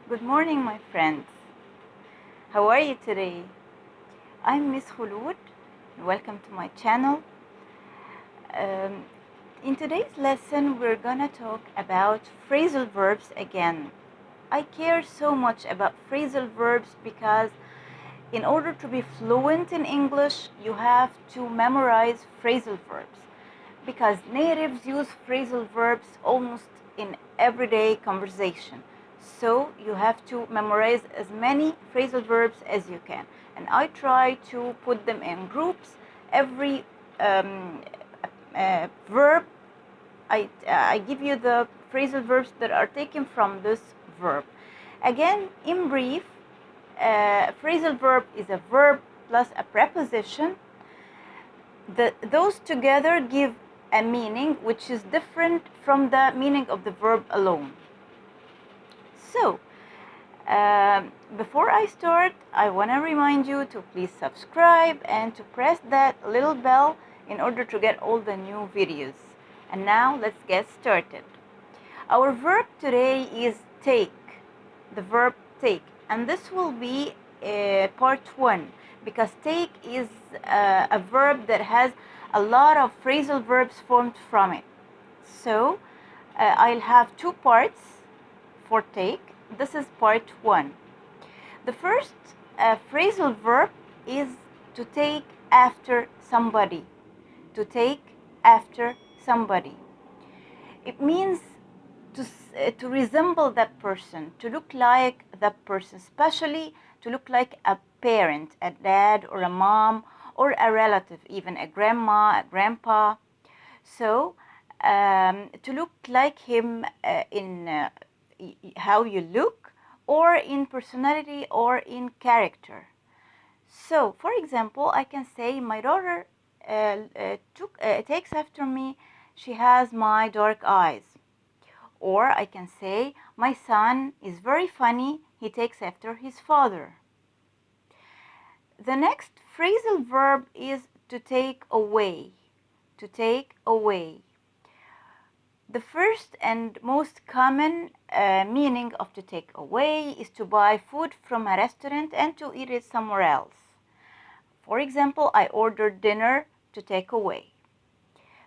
Good morning, my friends. How are you today? I'm Miss Khulud. Welcome to my channel. Um, in today's lesson, we're gonna talk about phrasal verbs again. I care so much about phrasal verbs because in order to be fluent in English, you have to memorize phrasal verbs because natives use phrasal verbs almost in everyday conversation. So you have to memorize as many phrasal verbs as you can. And I try to put them in groups. Every verb, I give you the phrasal verbs that are taken from this verb. Again, in brief, phrasal verb is a verb plus a preposition. Those together give a meaning which is different from the meaning of the verb alone. So, before I start, I want to remind you to please subscribe and to press that little bell in order to get all the new videos. And now let's get started. Our verb today is take, the verb take, and this will be part 1 because take is a verb that has a lot of phrasal verbs formed from it. So I'll have 2 parts for take. This is part 1. The first phrasal verb is to take after somebody. To take after somebody. It means to resemble that person, to look like that person, especially to look like a parent, a dad or a mom or a relative, even a grandma, a grandpa. So to look like him in how you look, or in personality, or in character. So, for example, I can say my daughter takes after me. She has my dark eyes. Or I can say, my son is very funny, he takes after his father. The next phrasal verb is to take away. To take away. The first and most common meaning of to take away is to buy food from a restaurant and to eat it somewhere else. For example, I ordered dinner to take away.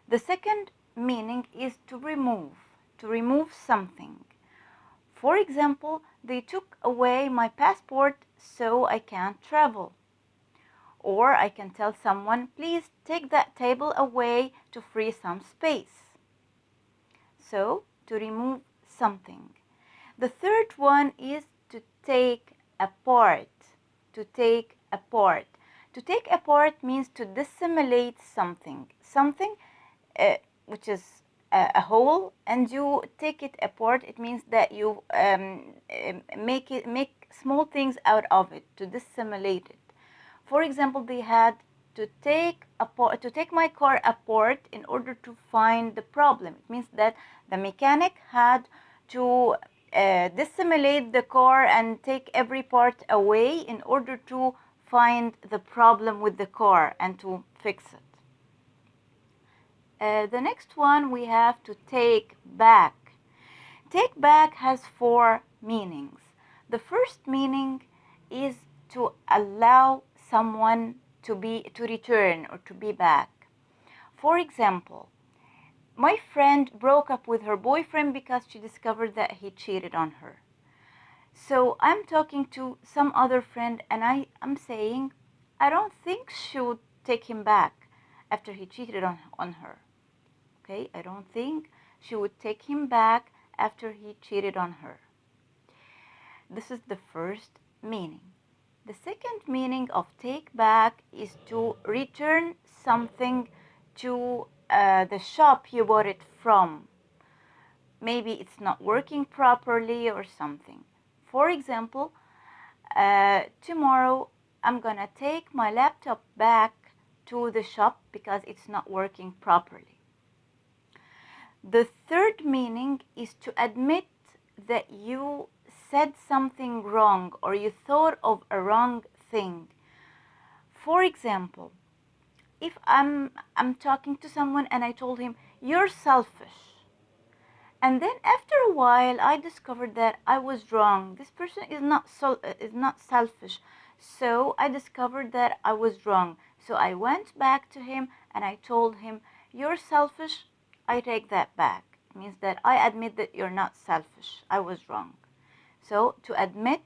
The second meaning is to remove something. For example, they took away my passport so I can't travel. Or I can tell someone, please take that table away to free some space. So, to remove something. The third one is to take apart. To take apart. To take apart means to dissimulate something. Something which is a whole, and you take it apart. It means that you make small things out of it, to dissimulate it. For example, they had to take my car apart in order to find the problem. It means that the mechanic had to dissimulate the car and take every part away in order to find the problem with the car and to fix it. The next one we have to take back. Take back has 4 meanings. The first meaning is to allow someone to return or to be back. For example, my friend broke up with her boyfriend because she discovered that he cheated on her. So I'm talking to some other friend and I'm saying, I don't think she would take him back after he cheated on her. Okay, I don't think she would take him back after he cheated on her. This is the first meaning. The second meaning of take back is to return something to the shop you bought it from. Maybe it's not working properly or something. For example, tomorrow I'm gonna take my laptop back to the shop because it's not working properly. The third meaning is to admit that you said something wrong or you thought of a wrong thing. For example, if I'm talking to someone and I told him, you're selfish, And then after a while, I discovered that I was wrong. This person is not selfish. So I discovered that I was wrong. So I went back to him and I told him, "You're selfish. I take that back." It means that I admit that you're not selfish. I was wrong. So to admit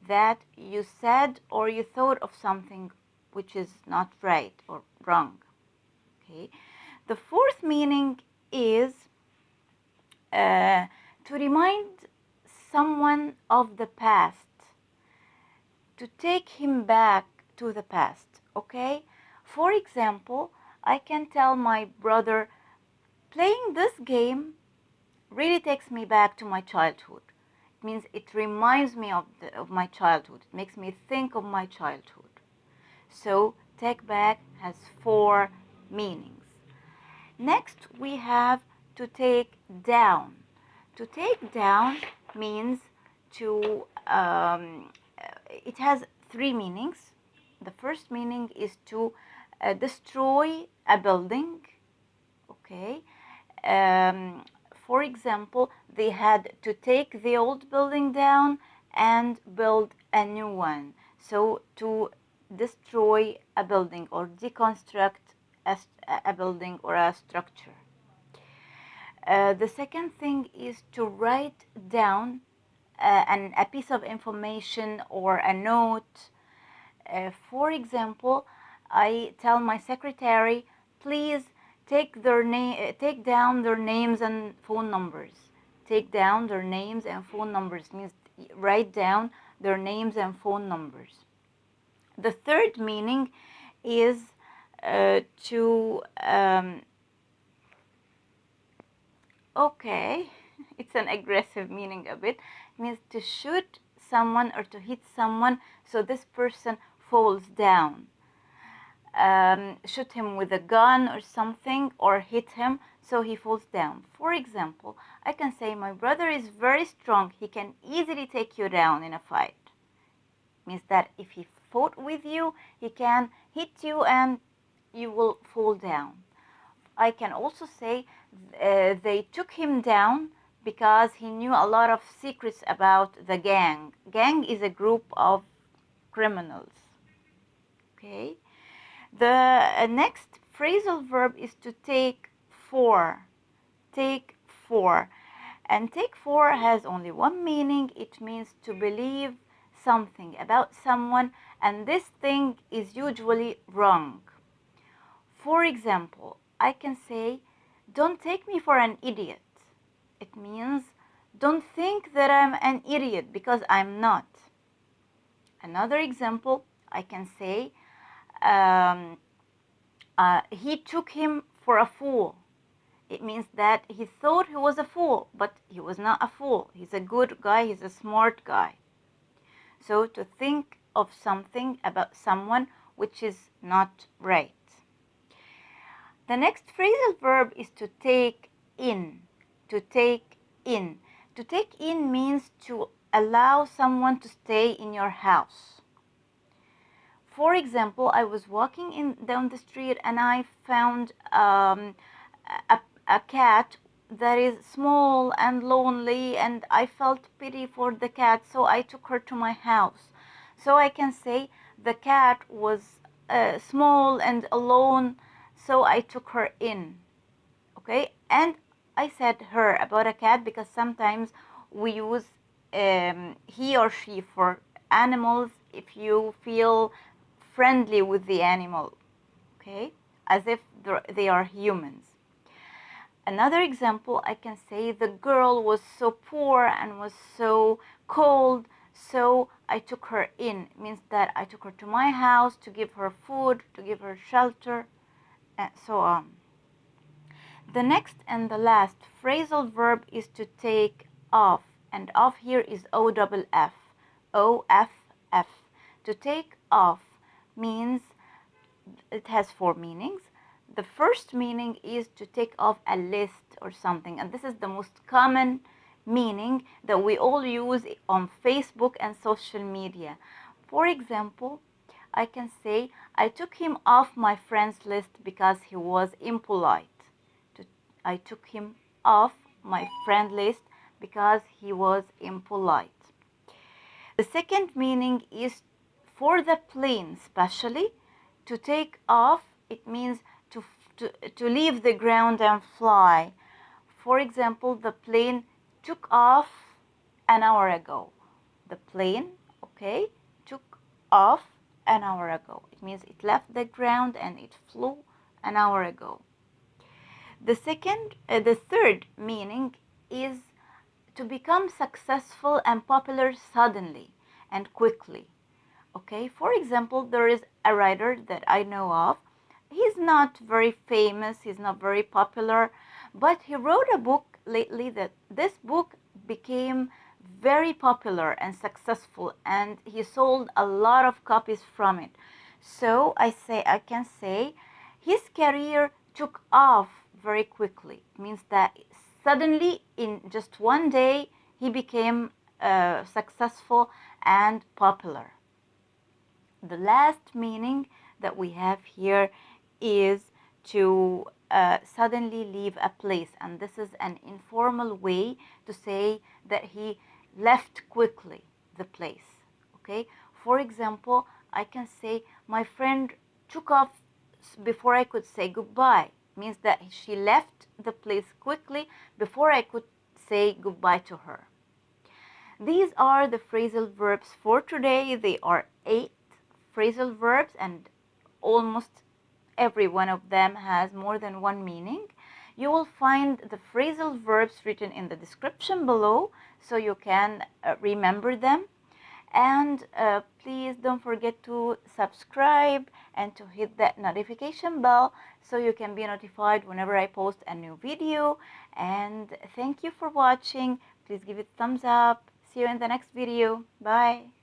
that you said or you thought of something which is not right or wrong. Okay. The fourth meaning is to remind someone of the past, to take him back to the past. Okay. For example, I can tell my brother, playing this game really takes me back to my childhood. It means it reminds me of my childhood. It makes me think of my childhood. So take back has four meanings. Next, we have to take down. To take down means to, it has three meanings. The first meaning is to destroy a building. Okay. Um, for example, they had to take the old building down and build a new one. So to destroy a building or deconstruct a building or a structure. The second thing is to write down a piece of information or a note. For example, I tell my secretary, please take down their names and phone numbers. Take down their names and phone numbers means write down their names and phone numbers. The third meaning is to okay, it's an aggressive meaning a bit. It means to shoot someone or to hit someone so this person falls down. Shoot him with a gun or something, or hit him so he falls down. For example, I can say, my brother is very strong. He can easily take you down in a fight. Means that if he fought with you, he can hit you and you will fall down. I can also say they took him down because he knew a lot of secrets about the gang. Gang is a group of criminals. Okay. The next phrasal verb is to take for. Take for. And take for has only one meaning. It means to believe something about someone, and this thing is usually wrong. For example, I can say, don't take me for an idiot. It means don't think that I'm an idiot because I'm not. Another example, I can say, he took him for a fool. It means that he thought he was a fool, but he was not a fool. He's a good guy, he's a smart guy. So to think of something about someone which is not right. The next phrasal verb is to take in. To take in. To take in means to allow someone to stay in your house. For example, I was walking down the street and I found a cat that is small and lonely, and I felt pity for the cat, so I took her to my house. So I can say the cat was small and alone, so I took her in. Okay, and I said her about a cat because sometimes we use he or she for animals if you feel friendly with the animal, okay, as if they are humans. Another example, I can say the girl was so poor and was so cold, so I took her in. It means that I took her to my house to give her food, to give her shelter, and so on. The next and the last phrasal verb is to take off, and off here is O-double-F, O-F-F. To take off means, it has four meanings. The first meaning is to take off a list or something, and this is the most common meaning that we all use on Facebook and social media. For example, I can say, I took him off my friends list because he was impolite. I took him off my friend list because he was impolite. The second meaning is for the plane, especially to take off. It means to leave the ground and fly. For example, the plane took off an hour ago. The plane, okay, took off an hour ago. It means it left the ground and it flew an hour ago. The third meaning is to become successful and popular suddenly and quickly. Okay, for example, there is a writer that I know of. He's not very famous, he's not very popular, but he wrote a book lately that this book became very popular and successful, and he sold a lot of copies from it. So I can say his career took off very quickly. It means that suddenly in just one day he became successful and popular. The last meaning that we have here is to suddenly leave a place, and this is an informal way to say that he left quickly the place. Okay, for example, I can say my friend took off before I could say goodbye. It means that she left the place quickly before I could say goodbye to her. These are the phrasal verbs for today. They are 8 phrasal verbs, and almost every one of them has more than one meaning. You will find the phrasal verbs written in the description below so you can remember them. And please don't forget to subscribe and to hit that notification bell so you can be notified whenever I post a new video. And thank you for watching. Please give it a thumbs up. See you in the next video. Bye.